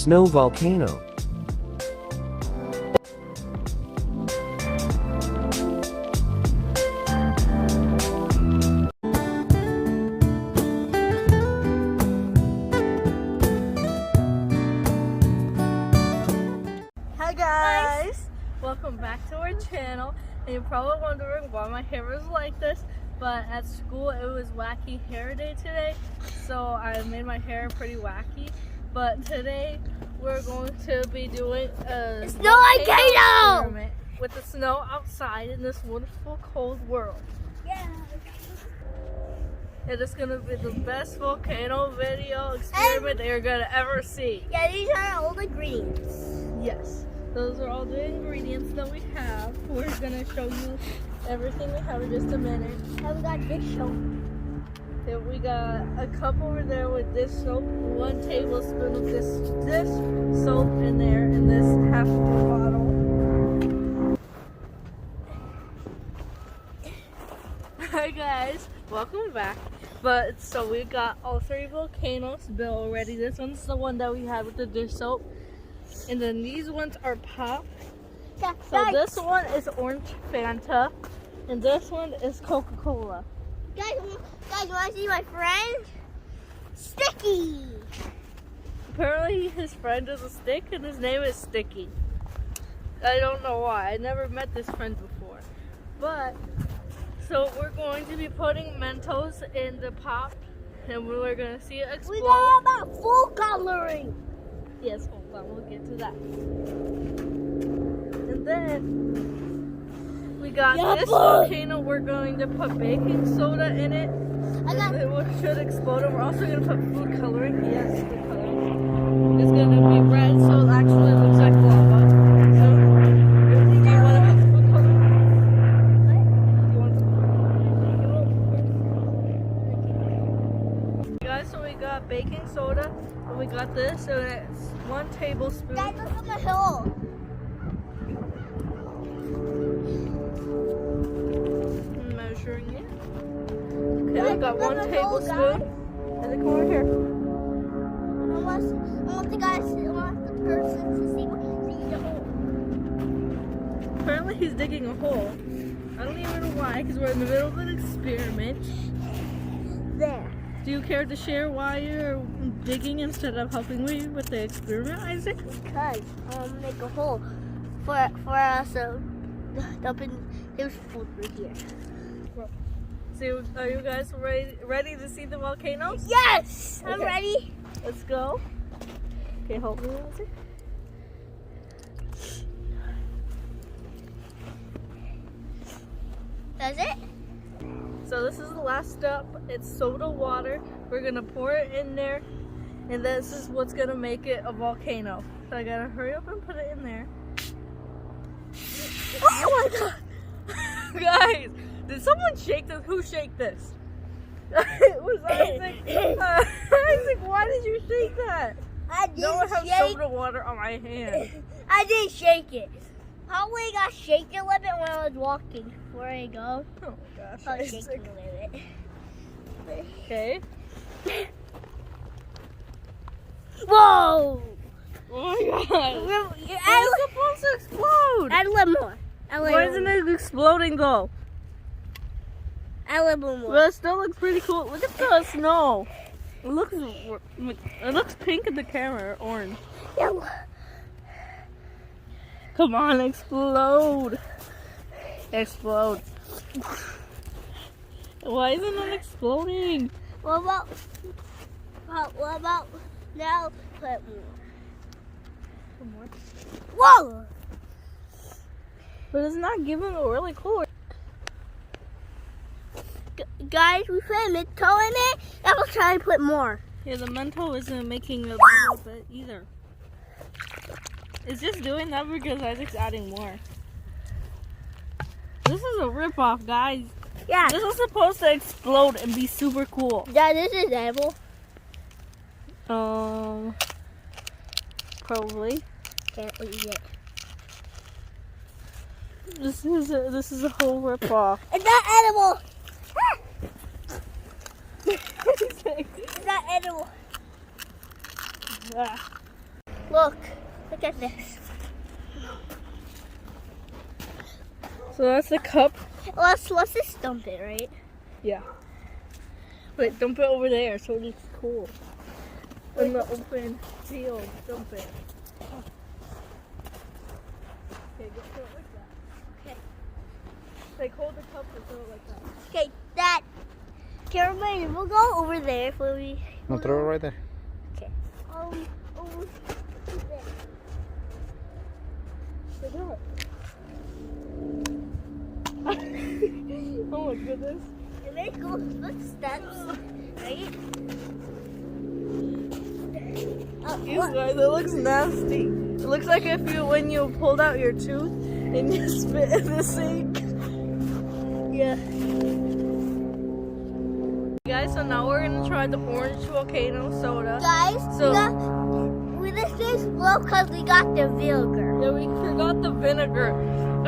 snow volcano. Hi guys! Welcome back to our channel, and you're probably wondering why my hair is like this, but at school it was wacky hair day today, so I made my hair pretty wacky. But today we're going to be doing a snow volcano experiment with the snow outside in this wonderful cold world. Yeah. It is going to be the best volcano video experiment that you're going to ever see. Yeah, these are all the ingredients. Yes, those are all the ingredients that we have. We're going to show you everything we have in just a minute. And we got this soap. Then we got a cup over there with this soap, 1 tablespoon of this soap in there, and this half of a bottle. Hi guys, welcome back. So we got all 3 volcanoes built already. This one's the one that we had with the dish soap. And then these ones are pop. Yeah, So this one is orange Fanta, and this one is Coca-Cola. Guys, want to see my friend? Sticky. Apparently his friend is a stick and his name is Sticky. I don't know why. I never met this friend before. But, so we're going to be putting Mentos in the pop, and we're going to see it explode. We got about full coloring. Yes, hold on, we'll get to that. And then we got this volcano. We're going to put baking soda in it. It should explode. And we're also going to put food coloring. Yes, food coloring. It's going to be red, so it actually looks like lava. So, do you want to put food coloring? Do you want to put guys, so we got baking soda, and we got this, and it's 1 tablespoon. Guys, look at my hole. Measuring it. Okay, we got 1 tablespoon in the corner here. I want the person to see the hole. Apparently he's digging a hole. I don't even know why, because we're in the middle of an experiment. There. Do you care to share why you're digging instead of helping me with the experiment, Isaac? Because I want to make a hole for us to dump in. There's food right here. So, are you guys ready to see the volcanoes? Yes! I'm Okay. ready. Let's go. Okay, hold me, Isaac. That's it? So this is the last step. It's soda water. We're gonna pour it in there, and this is what's gonna make it a volcano. So I gotta hurry up and put it in there. Oh my god! Guys, did someone shake this? Who shake this? It was Isaac. Isaac, why did you shake that? I didn't No, I have shake. soda water on my hand. I didn't shake it. Probably got shaken a little bit when I was walking. Before I go, Oh my gosh, I was Isaac. shaking a little bit. Okay. Whoa! Oh my god. It's It's supposed to explode. Add a little more. Why isn't it exploding though? Add a little more. Well, it still looks pretty cool. Look at the snow. It looks pink in the camera, or orange. Yellow. Come on, explode. Explode. Why isn't it exploding? What about now? Put more. Whoa! But it's not giving a really cool. Guys, we put a Mentos in it, and we'll try and put more. Yeah, the Mentos isn't making a little bit either. It's just doing that because Isaac's adding more. This is a ripoff, guys. Yeah. This is supposed to explode and be super cool. Yeah, this is edible. Probably. Can't eat it. This is a whole ripoff. It's not edible. It's not edible. Ah. Look at this. So that's the cup. Let's just dump it, right? Yeah. Wait, dump it over there so it looks cool. In the open field, dump it. Okay, go throw it like that. Okay. Like hold the cup and throw it like that. Okay, that. Okay, everybody, we'll go over there if we. No, throw it right there. Okay. Over there. Like that. Oh my goodness. And there goes footsteps, right? You guys, it looks nasty. It looks like when you pulled out your tooth and you spit in the sink. Yeah. Guys, so now we're gonna try the orange volcano soda. Guys, this is low because we got the vinegar. Yeah, we forgot the vinegar.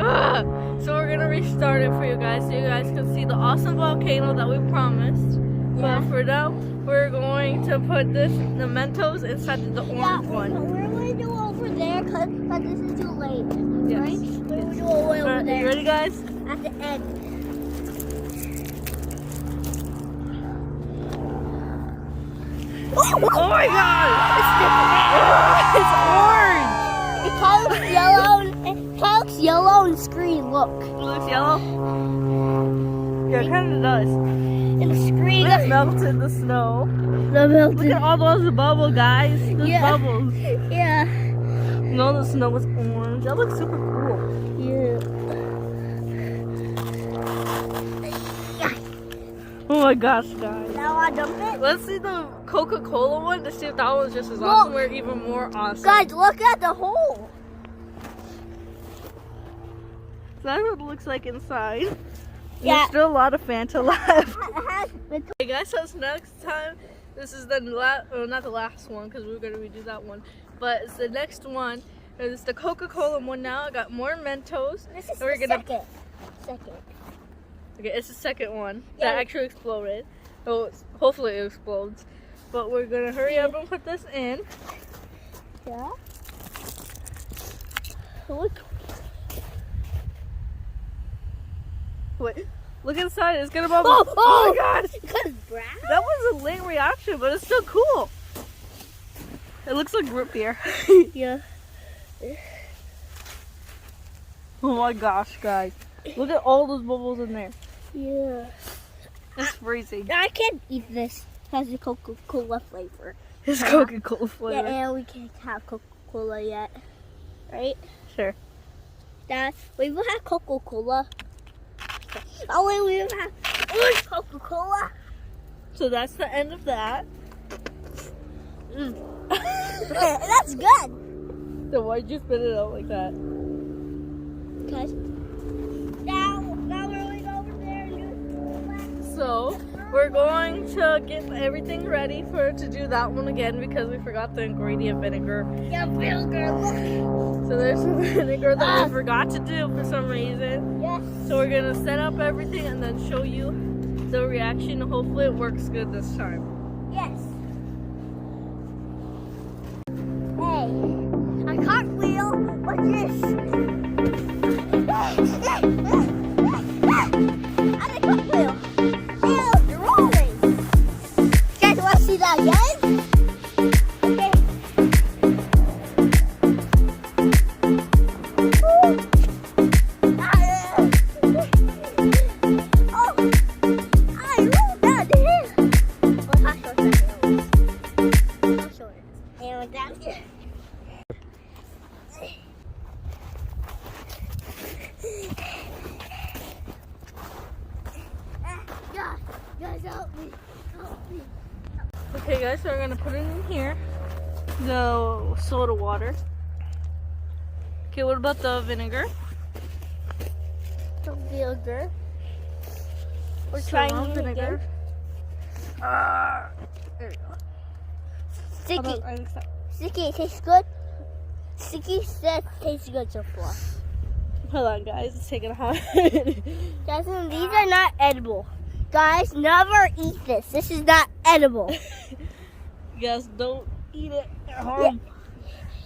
Ugh. So we're gonna restart it for you guys so you guys can see the awesome volcano that we promised. Yeah. But for now, we're going to put the Mentos inside the orange one. We're going to do over there because this is too late. Yes. Right? We're going to do over Alright, there. you ready, guys? At the end. Oh my god! It's orange! It yellow. It looks yellow on screen. Look. It looks yellow? Yeah, it kind of does. In the screen. It melted the snow. Look at all those bubbles, guys. Those bubbles. Yeah. No, the snow was orange. That looks super cool. Yeah. Oh my gosh, guys. Now I dump it. Let's see the Coca-Cola one to see if that one's just as awesome or even more awesome. Guys, look at the hole. So that's what it looks like inside. Yeah. There's still a lot of Fanta left. It Hey guys, so it's next time. This is the not the last one because we're gonna redo that one, but it's the next one. It's the Coca-Cola one now. I got more Mentos. This is We're the gonna- second. Okay, it's the second one Yeah. that actually exploded. So hopefully it explodes. But we're gonna hurry up and put this in. Yeah. Look. Wait, look inside. It's gonna bubble. Oh, Oh my god! Because brown. That was a late reaction, but it's still cool. It looks like root beer. Yeah. Oh my gosh, guys. Look at all those bubbles in there. Yeah. It's freezing. I can't eat this. It has a Coca-Cola flavor. It's Coca-Cola flavor. Yeah, and we can't have Coca-Cola yet. Right? Sure. Dad, we will have Coca-Cola. Oh, wait, we will have Coca-Cola. So that's the end of that. That's good. So why'd you spit it out like that? Guys. Now we're going over there and do So we're going to get everything ready to do that one again because we forgot the ingredient vinegar. Yeah, vinegar, look. So there's some vinegar that we forgot to do for some reason. Yes. So we're gonna set up everything and then show you the reaction. Hopefully it works good this time. Yes. Hey, I cartwheel. What's this? I'm a cartwheel. Ew, you're rolling. Guys, want to see that again? Okay. Oh, I rolled down here. Well, how short that is? How short? And down here. Guys, help me. Help me. Okay guys, so we're gonna put it in here. The soda water. Okay, what about the vinegar? The vinegar. We're So trying now it vinegar. again. There we go. Sticky. I think so. Sticky, it tastes good. Sticky says tastes good so far. Hold on guys, it's taking a hot. Guys, these are not edible. Guys, never eat this. This is not edible. Guys, don't eat it at home.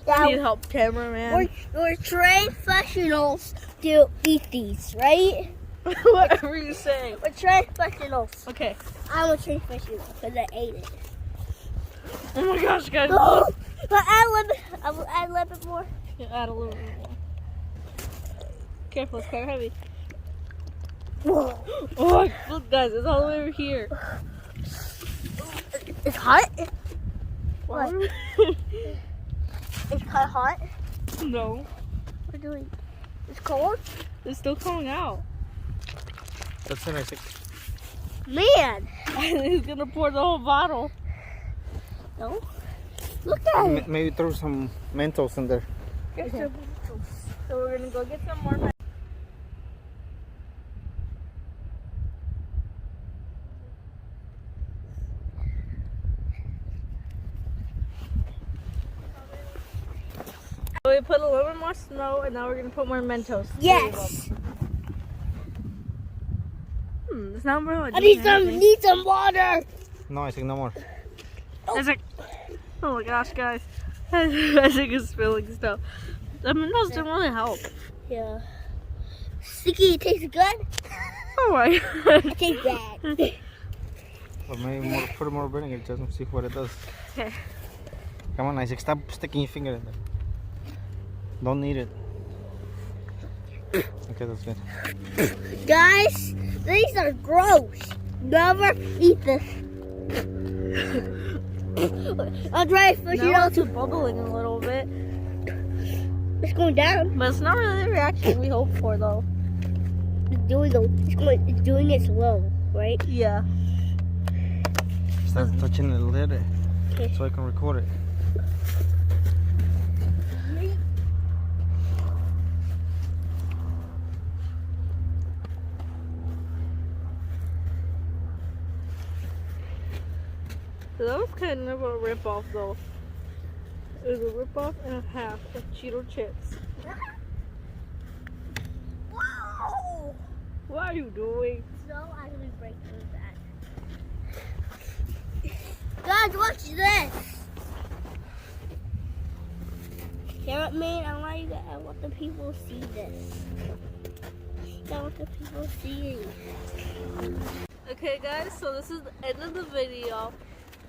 I need help, cameraman. We're trained professionals to eat these, right? Whatever you say. We're trained professionals. Okay. I'm a trained professional because I ate it. Oh my gosh, guys. But add a little bit more. Yeah, add a little bit more. Careful, it's quite heavy. Whoa. Oh, look, guys, it's all the way over here. It's hot? What? It's kind of hot. No. We're doing. It's cold. It's still coming out. That's it, I think. Man. He's gonna pour the whole bottle. No. Look at it. Maybe throw some Mentos in there. Okay. So we're gonna go get some more. So we put a little bit more snow, and now we're gonna put more Mentos. Yes. It's not really. I need some water. No, I think no more. Isaac. Oh my gosh, guys. Isaac is spilling stuff. The Mentos didn't really help. Yeah. Sticky, it tastes good. Oh my god. It tastes bad. But maybe more, put more vinegar just to see what it does. Okay. Come on, Isaac, stop sticking your finger in there. Don't need it. Okay, that's good. Guys, these are gross. Never eat this. I'll try to push it Now out. it's bubbling a little bit. It's going down. But it's not really the reaction we hoped for, though. It's doing it slow, right? Yeah. Start touching the lid Okay. so I can record it. So that was kind of a rip-off, though. It was a rip-off and a half of Cheeto chips. Wow! What are you doing? So actually break through that. Guys, watch this. Carrot Man, I want the people to see this. I want the people to see. Okay, guys, so this is the end of the video.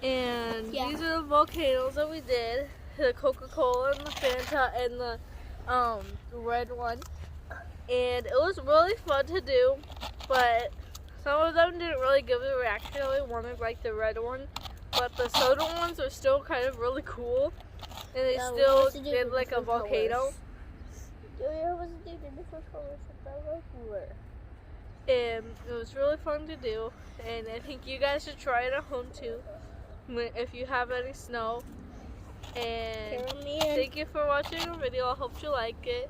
And Yeah. these are the volcanoes that we did. The Coca-Cola and the Fanta and the red one. And it was really fun to do, but some of them didn't really give the reaction that we wanted, like the red one. But the soda ones are still kind of really cool. And they Yeah, we still have to do did the like a different volcano. colors. Yeah, we have to do the different colors of the cooler. And it was really fun to do. And I think you guys should try it at home too, if you have any snow. And Carrot Man. thank you for watching our video. I hope you like it.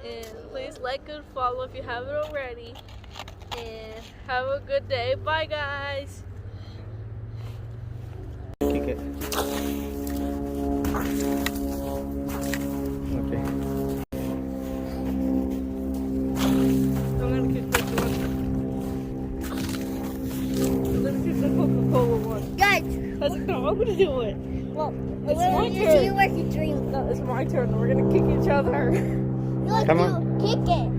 And please like and follow if you haven't already. And have a good day. Bye, guys. Kick it. Okay. I'm gonna kick this one. I'm gonna kick the Coca-Cola one. Guys, No, I'm gonna do it. well, It's we're my going to turn. see where you dream. No, it's my turn. We're gonna kick each other. You like Come to on. kick it.